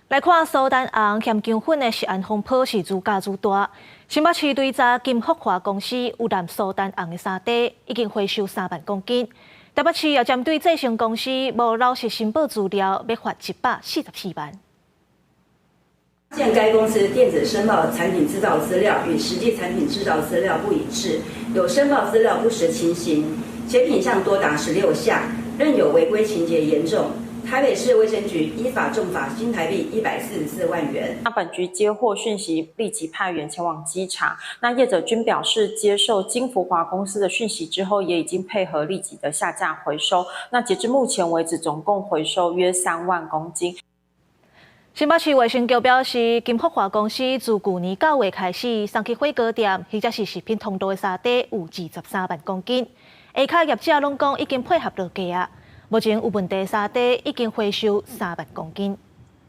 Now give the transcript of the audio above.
来看苏丹红欠姜粉的食安风波是愈加愈大。新北市对查金福华公司有含苏丹红的沙地，已经回收3万公斤。台北市也针对这间公司无老实申报资料，要罚144万。现该公司电子申报产品制造资料与实际产品制造资料不一致，有申报资料不实情形，且品项多达16项，仍有违规情节严重。台北市卫生局依法重罚新台币144万元。那本局接获讯息，立即派员前往稽查。那业者均表示，接受金福华公司的讯息之后，也已经配合立即的下架回收。那截至目前为止，总共回收约3万公斤。新北市卫生局表示，金福华公司自去年9月开始，送去火锅店或者是食品通路的沙地有23万公斤。下卡业者拢讲已经配合落价啊。目前有问题沙地已经回收3万公斤。